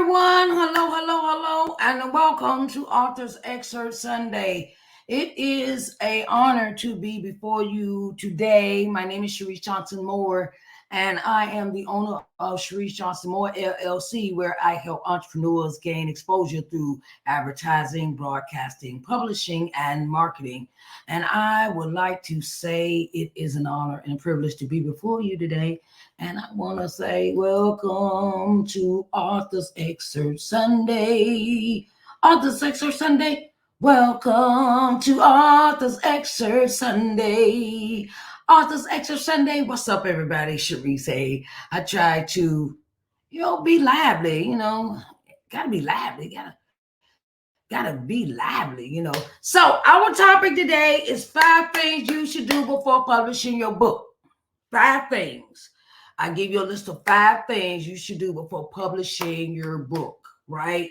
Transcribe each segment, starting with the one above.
everyone. Hello, and welcome to Author's Excerpt Sunday. It is an honor to be before you today. My name is ShariseJohnsonMoore, and I am the owner of ShariseJohnsonMoore LLC, where I help entrepreneurs gain exposure through advertising, broadcasting, publishing, and marketing. And I would like to say it is an honor and a privilege to be before you today. And I want to say welcome to Author's Excerpt Sunday. Author's Excerpt Sunday. Welcome to Author's Excerpt Sunday. Author's Excerpt Sunday. What's up, everybody? Sharise. Hey, I try to, be lively, Gotta be lively. Gotta be lively. So our topic today is 5 things you should do before publishing your book. 5 things. I give you a list of 5 things you should do before publishing your book, right?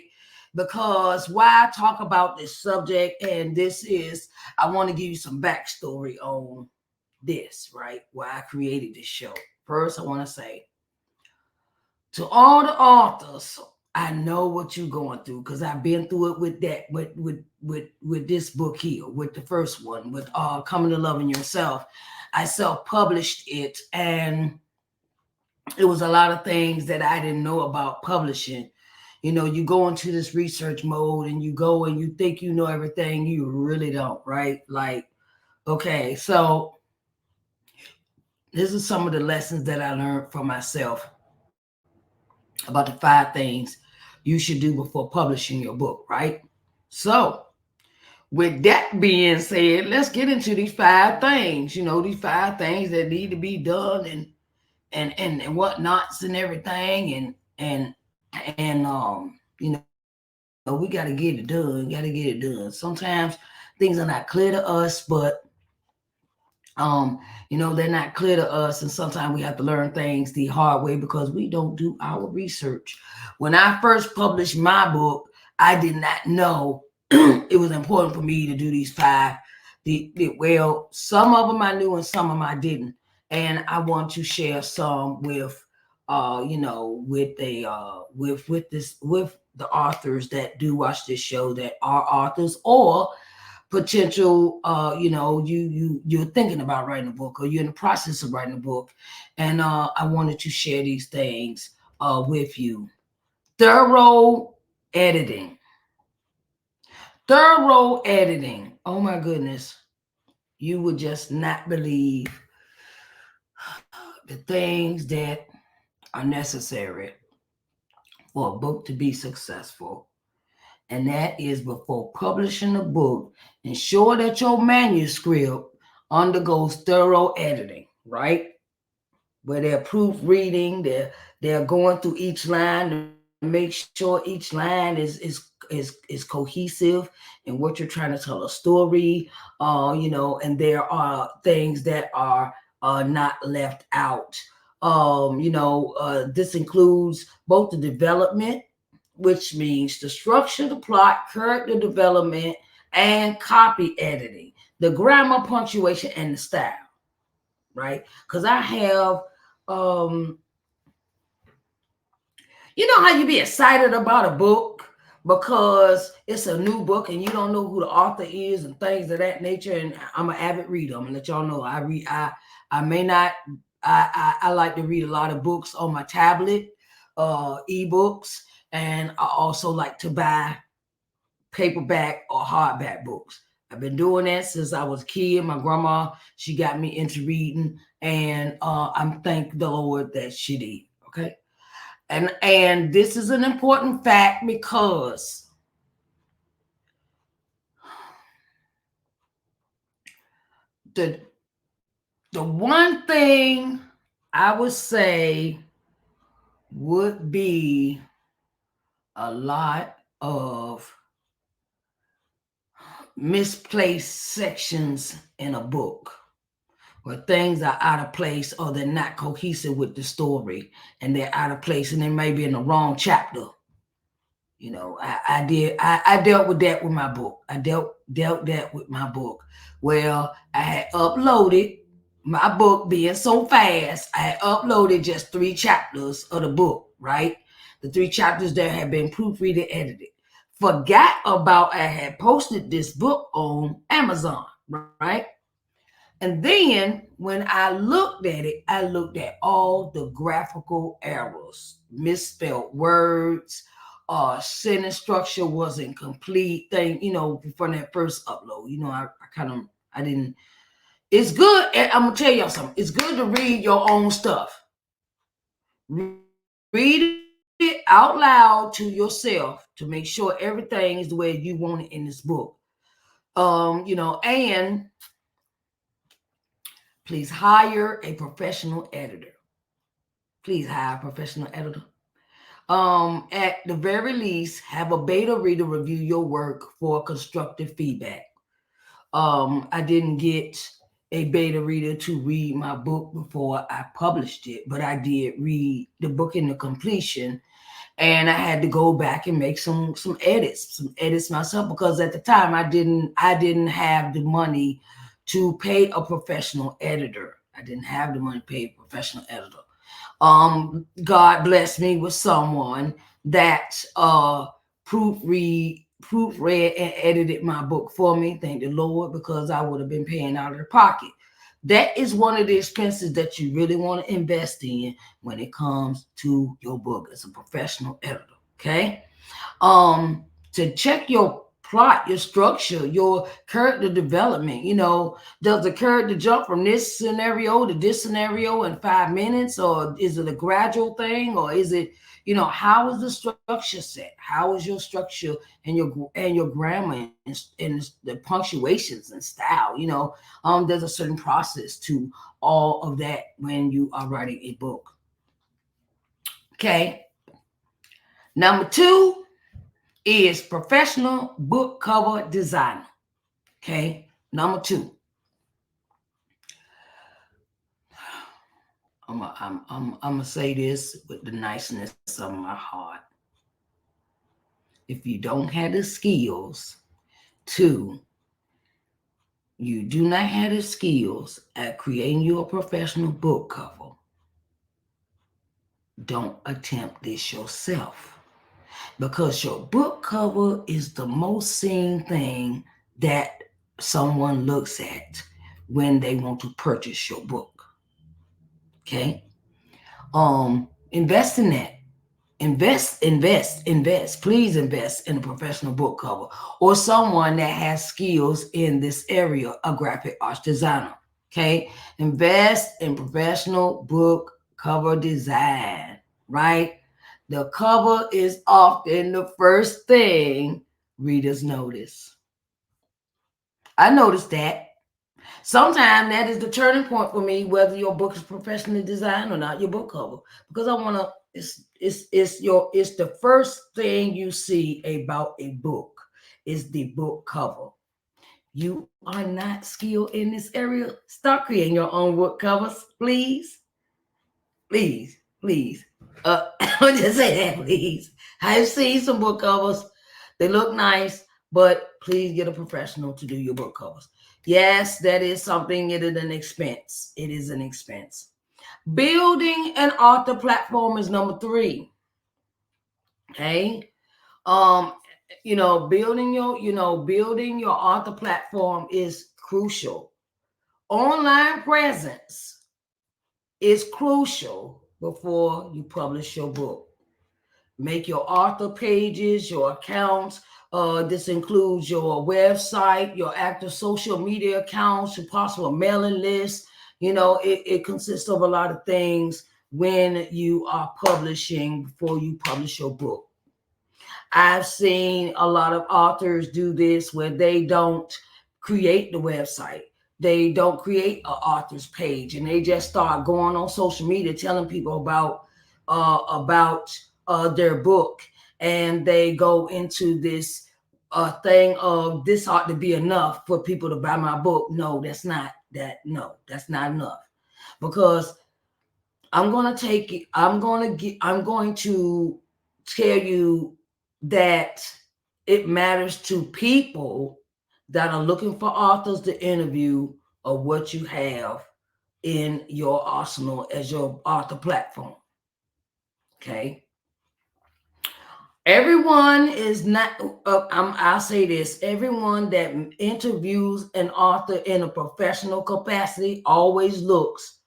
Because why I talk about this subject, and this is, I want to give you some backstory on this, right? Why I created this show. First, I want to say to all the authors, I know what you're going through because I've been through it with that, with this book here, with the first one, with Coming to Loving Yourself. I self-published it, and it was a lot of things that I didn't know about publishing. You go into this research mode and you go and you think you know everything. You really don't, right? Like, okay, so this is some of the lessons that I learned for myself about the 5 things you should do before publishing your book, right? So with that being said, let's get into these 5 things, these 5 things that need to be done and whatnots and everything. And we got to get it done. Sometimes things are not clear to us, but they're not clear to us, and sometimes we have to learn things the hard way because we don't do our research. When I first published my book, I did not know it was important for me to do these 5. Well, some of them I knew and some of them I didn't, and I want to share some with with the authors that do watch this show that are authors or potential, you're thinking about writing a book or you're in the process of writing a book. And I wanted to share these things with you. Thorough editing. Oh my goodness. You would just not believe the things that are necessary for a book to be successful. And that is before publishing a book, ensure that your manuscript undergoes thorough editing, right? Where they're proofreading, they're going through each line to make sure each line is cohesive in what you're trying to tell a story, and there are things that are not left out. This includes both the development, which means the structure, the plot, character development, and copy editing, the grammar, punctuation, and the style, right? Because I have, how you be excited about a book because it's a new book and you don't know who the author is and things of that nature. And I'm an avid reader. I'm gonna let y'all know I like to read a lot of books on my tablet, ebooks. And I also like to buy paperback or hardback books. I've been doing that since I was a kid. My grandma, she got me into reading, and I'm thank the Lord that she did. Okay, and this is an important fact because the one thing I would say would be a lot of misplaced sections in a book where things are out of place or they're not cohesive with the story and they're out of place and they may be in the wrong chapter. I dealt with that with my book. I dealt that with my book. Well, I had uploaded my book being so fast. I had uploaded just 3 chapters of the book, right? the 3 chapters that had been proofread and edited. Forgot about I had posted this book on Amazon, right? And then when I looked at it, I looked at all the graphical errors, misspelled words, sentence structure wasn't complete thing, from that first upload. I didn't. It's good. I'm gonna tell y'all something. It's good to read your own stuff. Read it out loud to yourself to make sure everything is the way you want it in this book. And please hire a professional editor. Please hire a professional editor. At the very least, have a beta reader review your work for constructive feedback. I didn't get a beta reader to read my book before I published it, but I did read the book into completion, and I had to go back and make some edits myself, because at the time I didn't have the money to pay a professional editor. I didn't have the money to pay a professional editor. God blessed me with someone that proofread and edited my book for me. Thank the Lord, because I would have been paying out of the pocket. That is one of the expenses that you really want to invest in when it comes to your book as a professional editor. Okay. To check your plot, your structure, your character development. Does the character jump from this scenario to this scenario in 5 minutes, or is it a gradual thing, or is it, how is the structure set? How is your structure and your grammar and the punctuations and style? There's a certain process to all of that when you are writing a book. Okay. Number 2 is professional book cover designer. Okay. Number 2. I'm gonna say this with the niceness of my heart. If you don't have the skills you do not have the skills at creating your professional book cover, don't attempt this yourself, because your book cover is the most seen thing that someone looks at when they want to purchase your book. Okay. Invest in that. Invest. Please invest in a professional book cover, or someone that has skills in this area, a graphic arts designer. Okay. Invest in professional book cover design, right? The cover is often the first thing readers notice. I noticed that. Sometimes that is the turning point for me, whether your book is professionally designed or not, your book cover. Because I want to, it's the first thing you see about a book is the book cover. You are not skilled in this area. Start creating your own book covers, please. Please. I'll just say that, please. I've seen some book covers. They look nice, but please get a professional to do your book covers. Yes, that is something. It is an expense. It is an expense. Building an author platform is number 3. Okay. Building your author platform is crucial. Online presence is crucial before you publish your book. Make your author pages, your accounts. This includes your website, your active social media accounts, your possible mailing list. It consists of a lot of things when you are publishing before you publish your book. I've seen a lot of authors do this where they don't create the website. They don't create an author's page, and they just start going on social media telling people about their book, and they go into this thing of this ought to be enough for people to buy my book. No, that's not enough, because I'm going to tell you that it matters to people that are looking for authors to interview of what you have in your arsenal as your author platform. Okay. Everyone is not, I'll say this, everyone that interviews an author in a professional capacity always looks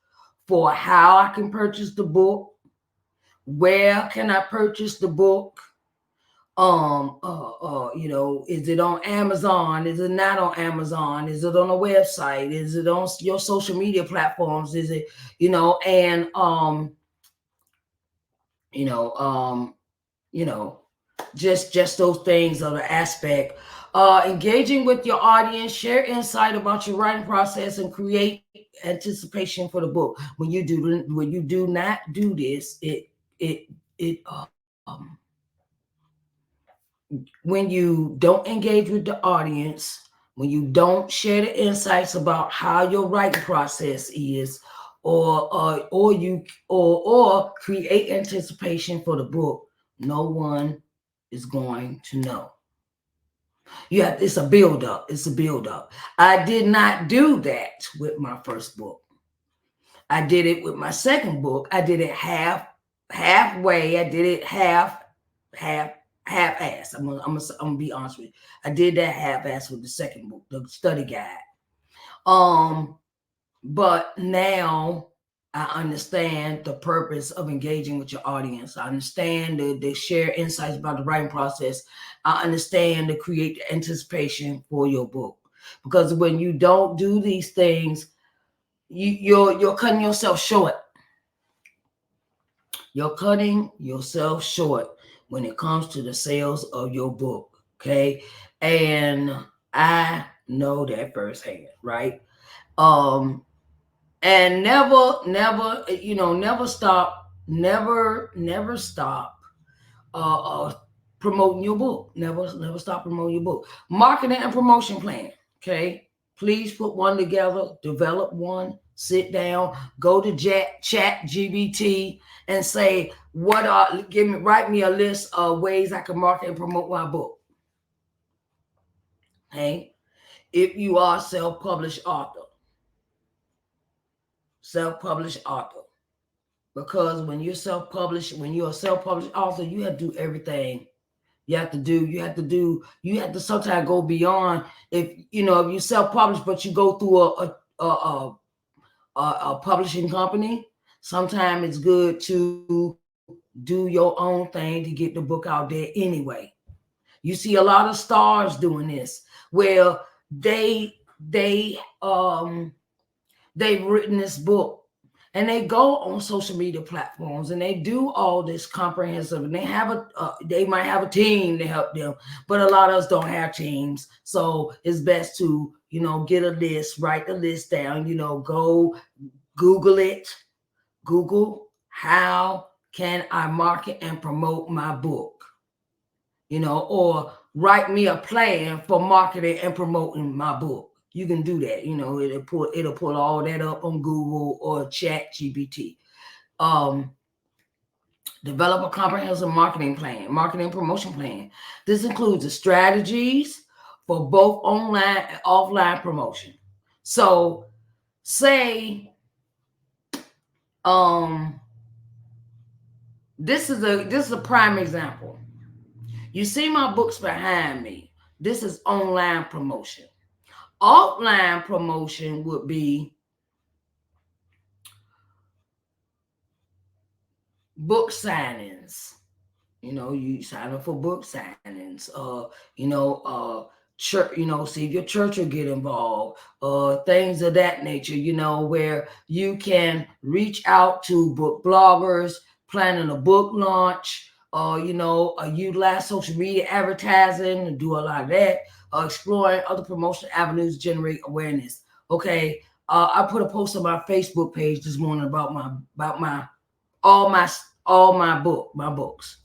for how I can purchase the book, where can I purchase the book, is it on Amazon, is it not on Amazon, is it on a website, is it on your social media platforms, is it, and you know um you know just those things are the aspect. Engaging with your audience, share insight about your writing process, and create anticipation for the book. When you do not do this, it when you don't engage with the audience, when you don't share the insights about how your writing process is, or create anticipation for the book, no one is going to know. It's a build up. It's a build up. I did not do that with my first book. I did it with my second book. I did it halfway. I did it half ass. I'm gonna be honest with you. I did that half ass with the second book, the study guide. But now I understand the purpose of engaging with your audience. I understand the share insights about the writing process. I understand to create the anticipation for your book. Because when you don't do these things, you're cutting yourself short. You're cutting yourself short when it comes to the sales of your book. Okay. And I know that firsthand, right? And never stop promoting your book. Never stop promoting your book. Marketing and promotion plan. Okay. Please put one together, develop one, sit down, go to ChatGPT and say, write me a list of ways I can market and promote my book. Okay. If you are a self-published author, because when you're a self-published author, you have to do everything. You have to sometimes go beyond. If you're self-published, but you go through a publishing company, sometimes it's good to do your own thing to get the book out there anyway. You see a lot of stars doing this, where they they've written this book and they go on social media platforms and they do all this comprehensive, and they might have a team to help them, but a lot of us don't have teams. So it's best to get a list, write the list down, go Google it. Google, how can I market and promote my book, or write me a plan for marketing and promoting my book. You can do that. It'll pull all that up on Google or ChatGPT. Develop a comprehensive marketing promotion plan. This includes the strategies for both online and offline promotion. So, say, this is a prime example. You see my books behind me. This is online promotion. Offline promotion would be book signings. You sign up for book signings. Church. See if your church will get involved. Things of that nature. Where you can reach out to book bloggers, planning a book launch. Utilize social media advertising and do a lot of that. Exploring other promotional avenues, generate awareness. Okay. I put a post on my Facebook page this morning about all my books,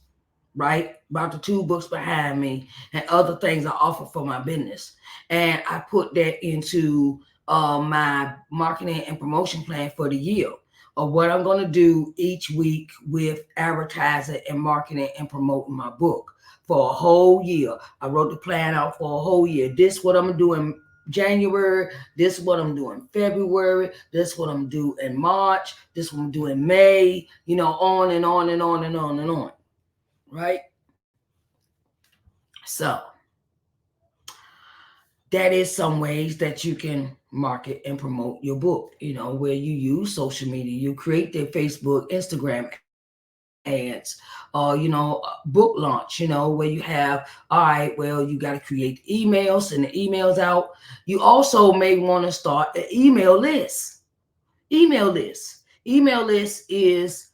right? About the 2 books behind me and other things I offer for my business. And I put that into my marketing and promotion plan for the year of what I'm going to do each week with advertising and marketing and promoting my book for a whole year. I wrote the plan out for a whole year. This is what I'm doing January, this is what I'm doing February, this is what I'm doing in March, this is what I'm doing May, on and on and on and on and on. Right? So that is some ways that you can market and promote your book, where you use social media. You create their Facebook, Instagram ads, book launch, where you have, all right, well, you got to create emails, send the emails out. You also may want to start an email list. Email list. Email list is,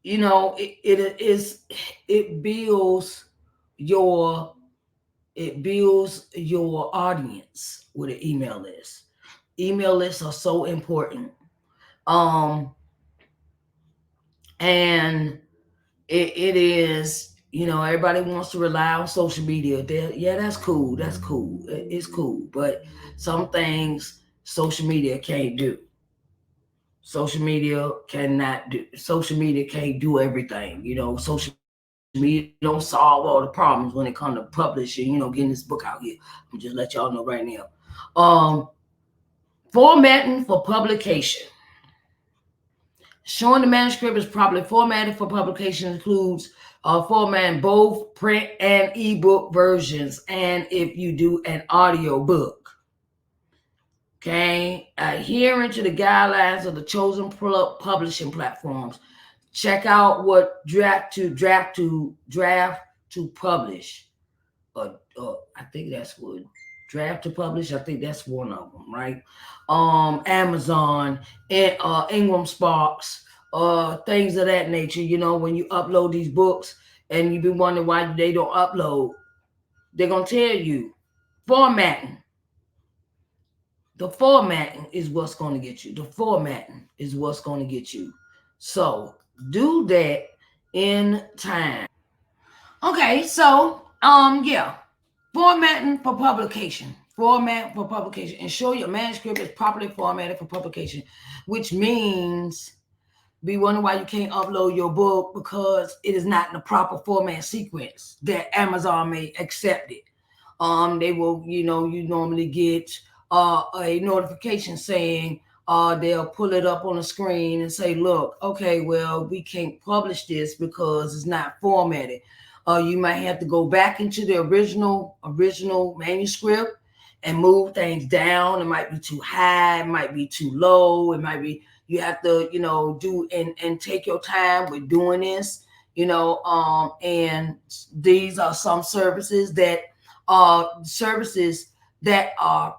it builds your audience with an email list. Email lists are so important. Um, and it is, everybody wants to rely on social media. Yeah, that's cool. That's cool. It's cool. But some things social media can't do. Social media can't do everything. Social media don't solve all the problems when it comes to publishing, getting this book out here. I'm just let y'all know right now. Um, Formatting for publication. Showing the manuscript is properly formatted for publication includes formatting both print and ebook versions, and if you do an audio book. Okay, adhering to the guidelines of the chosen publishing platforms. Check out what draft to publish. I think that's what draft to publish. I think that's one of them, right? Amazon and Ingram Sparks, things of that nature. When you upload these books and you be wondering why they don't upload, they're gonna tell you formatting. The formatting is what's gonna get you. The formatting is what's gonna get you. So do that in time. Okay, so yeah. Formatting for publication. Format for publication. Ensure your manuscript is properly formatted for publication, which means be wondering why you can't upload your book because it is not in the proper format sequence that Amazon may accept it. They will, you normally get a notification saying they'll pull it up on the screen and say, look, okay, well, we can't publish this because it's not formatted. You might have to go back into the original manuscript and move things down. It might be too high, it might be too low, it might be, you have to, do and take your time with doing this, and these are some services that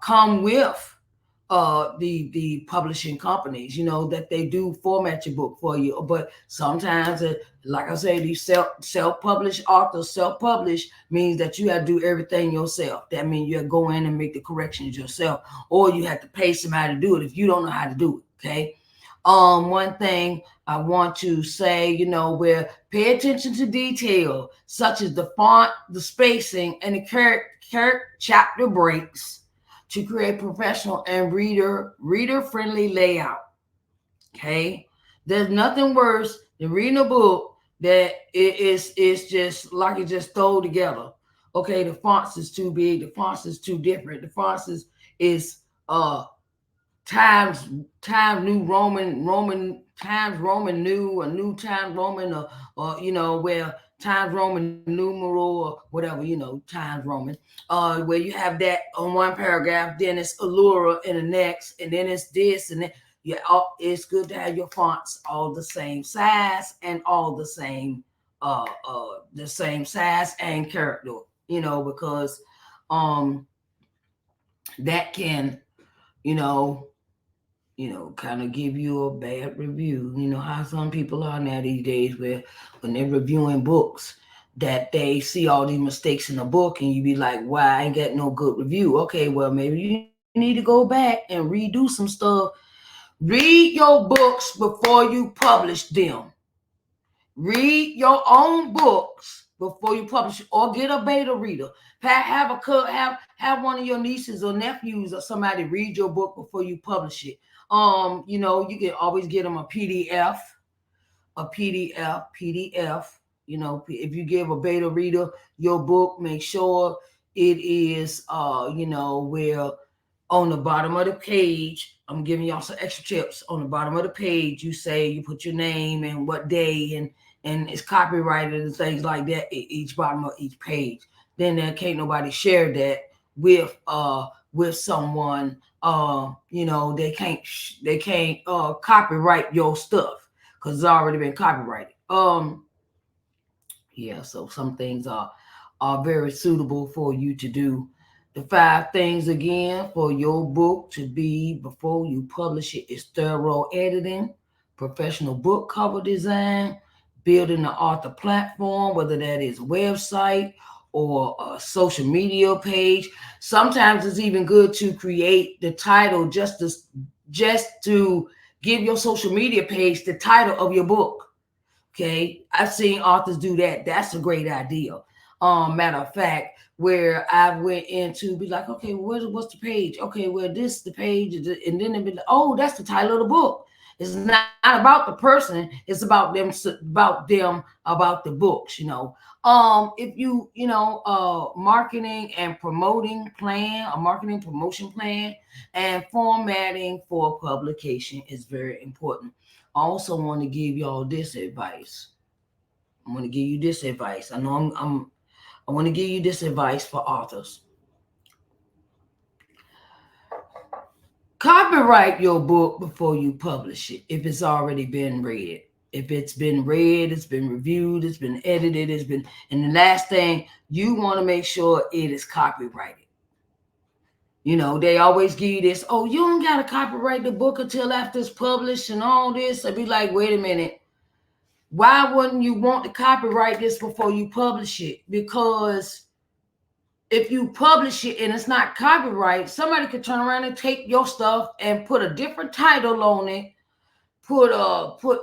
come with the publishing companies, that they do format your book for you. But sometimes, like I say, these self-published authors, self-publish means that you have to do everything yourself. That means you have to go in and make the corrections yourself, or you have to pay somebody to do it if you don't know how to do it. Okay. One thing I want to say, where pay attention to detail, such as the font, the spacing, and the character chapter breaks to create professional and reader-friendly layout. Okay? There's nothing worse than reading a book that it's just like it just thrown together. Okay, the fonts is too big, the fonts is too different, the fonts is Times New Roman Times Roman New, or New Times Roman, or where Times Roman numeral, or whatever, Times Roman, where you have that on one paragraph, then it's Allura in the next, and then it's this, and then it's good to have your fonts all the same size and all the same size and character, because that can, you know kind of give you a bad review. You know how some people are now these days, where when they're reviewing books, that they see all these mistakes in the book, and you be like, "Why I ain't got no good review?" Okay, well, maybe you need to go back and redo some stuff. Read your books before you publish them. Read your own books before you publish it, or get a beta reader. Have one of your nieces or nephews or somebody read your book before you publish it. You can always get them a PDF. If you give a beta reader your book, make sure it is where on the bottom of the page, I'm giving y'all some extra tips. On the bottom of the page, you put your name and what day, and it's copyrighted and things like that at each bottom of each page. then there can't nobody share that with someone. They can't copyright your stuff because it's already been copyrighted. Yeah, so some things are very suitable for you to do. The 5 things again for your book to be before you publish it is thorough editing, professional book cover design, building the author platform, whether that is a website or a social media page. Sometimes it's even good to create the title just to give your social media page the title of your book. Okay, I've seen authors do that. That's a great idea. Matter of fact, where I went into be like, okay, what's the page? Okay, well, this is the page, and then it be like, oh, that's the title of the book. It's not about the person. It's about about the books. If marketing and promoting plan, a marketing promotion plan, and formatting for publication is very important. I also want to give y'all this advice. I want to give you this advice. I know I want to give you this advice for authors. Copyright your book before you publish it if it's already been read. If it's been read, it's been reviewed, it's been edited, and the last thing, you want to make sure it is copyrighted. They always give you this, oh, you don't got to copyright the book until after it's published and all this. I'd be like, wait a minute. Why wouldn't you want to copyright this before you publish it? Because if you publish it and it's not copyright, somebody could turn around and take your stuff and put a different title on it,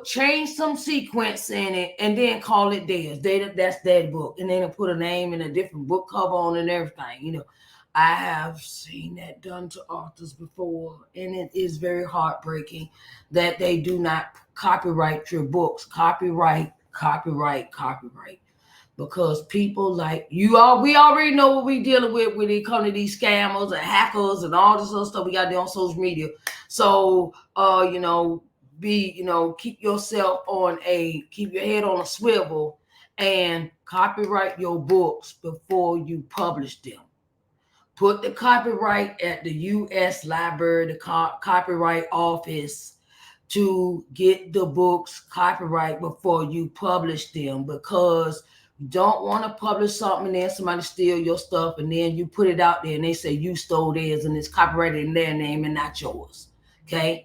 change some sequence in it, and then call it theirs. That's their book. And then put a name and a different book cover on it and everything. I have seen that done to authors before, and it is very heartbreaking that they do not copyright your books. Copyright. Because people like we already know what we're dealing with when it comes to these scammers and hackers and all this other stuff we got there on social media. So, keep your head on a swivel and copyright your books before you publish them. Put the copyright at the U.S. Library, the Copyright Office, to get the books copyright before you publish them, because you don't want to publish something and then somebody steal your stuff and then you put it out there and they say you stole theirs and it's copyrighted in their name and not yours. Okay?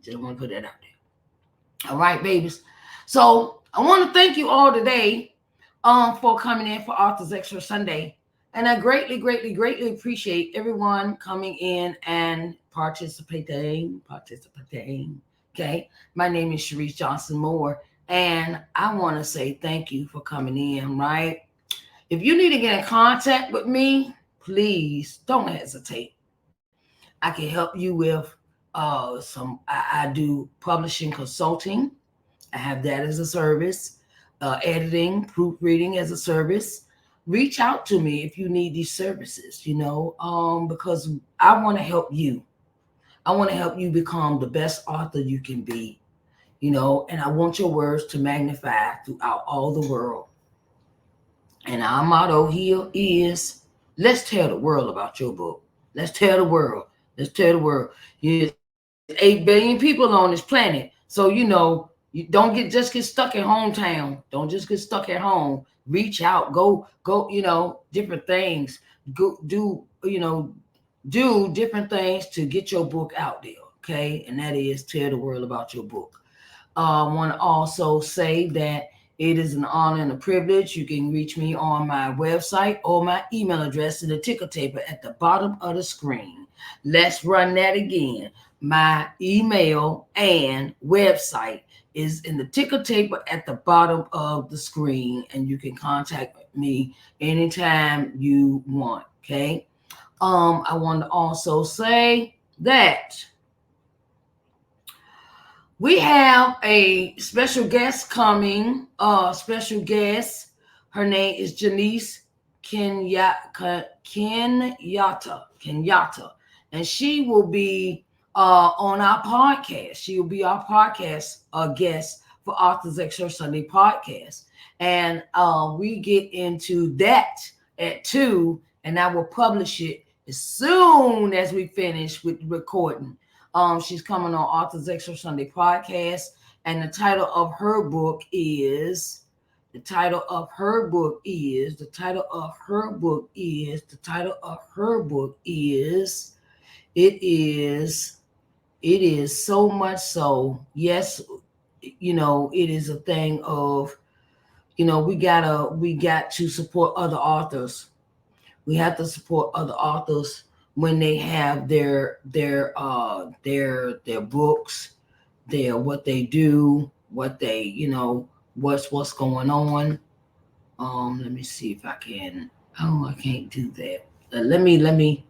Just want to put that out there. All right, babies. So I want to thank you all today for coming in for Authors Excerpt Sunday. And I greatly, greatly, greatly appreciate everyone coming in and participating. Okay. My name is ShariseJohnsonMoore, and I want to say thank you for coming in, right? If you need to get in contact with me, please don't hesitate. I can help you with I do publishing consulting. I have that as a service, editing, proofreading as a service. Reach out to me if you need these services, because I want to help you. I want to help you become the best author you can be, and I want your words to magnify throughout all the world. And our motto here is, let's tell the world about your book. Let's tell the world. Let's tell the world. There's 8 billion people on this planet. So, you don't just get stuck in hometown. Don't just get stuck at home. Reach out, go, different things. Go do different things to get your book out there. Okay. And that is tell the world about your book. I want to also say that it is an honor and a privilege. You can reach me on my website or my email address in the ticker tape at the bottom of the screen. Let's run that again. My email and website is in the ticker tape at the bottom of the screen, and you can contact me anytime you want. Okay. I want to also say that we have a special guest coming. Special guest. Her name is Janice Kenyatta, and she will be on our podcast. She will be our podcast guest for Authors Excerpt Sunday podcast. And we get into that at 2, and I will publish it as soon as we finish with the recording. She's coming on Authors Excerpt Sunday podcast, and the title of her book is it is so much so. Yes, it is a thing of, we got to support other authors. We have to support other authors when they have their books, their what they do, what they, what's going on. Let me see if I can. Oh, I can't do that. Let me.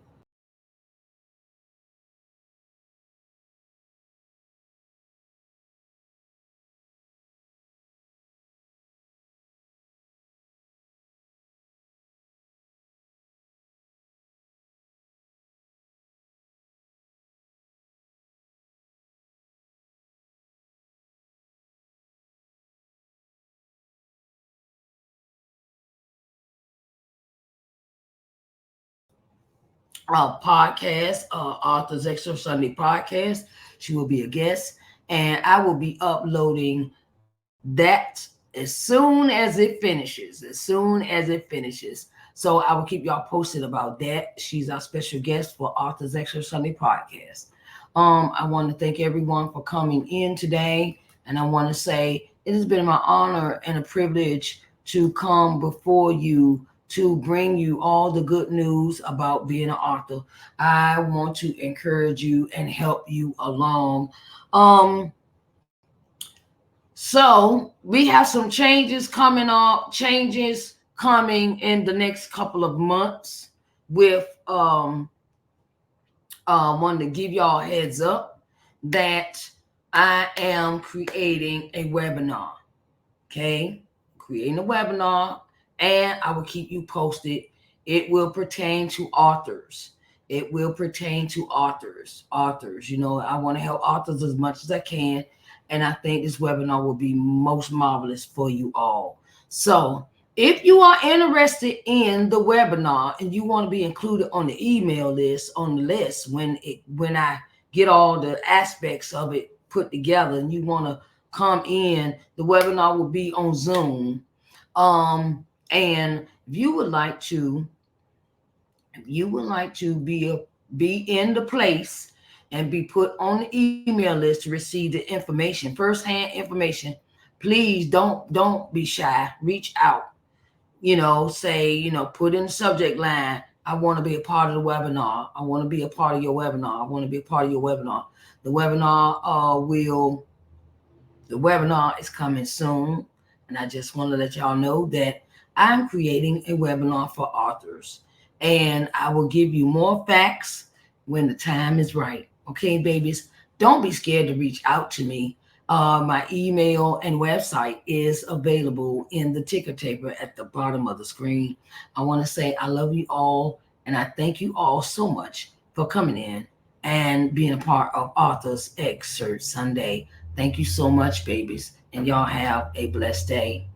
Podcast, Authors Extra Sunday podcast. She will be a guest, and I will be uploading that as soon as it finishes. So I will keep y'all posted about that. She's our special guest for Authors Extra Sunday podcast. I want to thank everyone for coming in today, and I want to say it has been my honor and a privilege to come before you to bring you all the good news about being an author. I want to encourage you and help you along. So we have some changes coming in the next couple of months with wanted to give y'all a heads up that I am creating a webinar. Okay, creating a webinar, and I will keep you posted. It will pertain to authors. I want to help authors as much as I can, and I think this webinar will be most marvelous for you all. So if you are interested in the webinar and you want to be included on the email list, when I get all the aspects of it put together, and you want to come in, the webinar will be on Zoom. And if you would like to be in the place and be put on the email list to receive the information, firsthand information, please don't be shy. Reach out. Say, put in the subject line, I want to be a part of the webinar. I want to be a part of your webinar. The webinar is coming soon, and I just want to let y'all know that I'm creating a webinar for authors, and I will give you more facts when the time is right. Okay, babies, don't be scared to reach out to me. My email and website is available in the ticker taper at the bottom of the screen. I want to say I love you all, and I thank you all so much for coming in and being a part of Authors Excerpt Sunday. Thank you so much, babies, and y'all have a blessed day.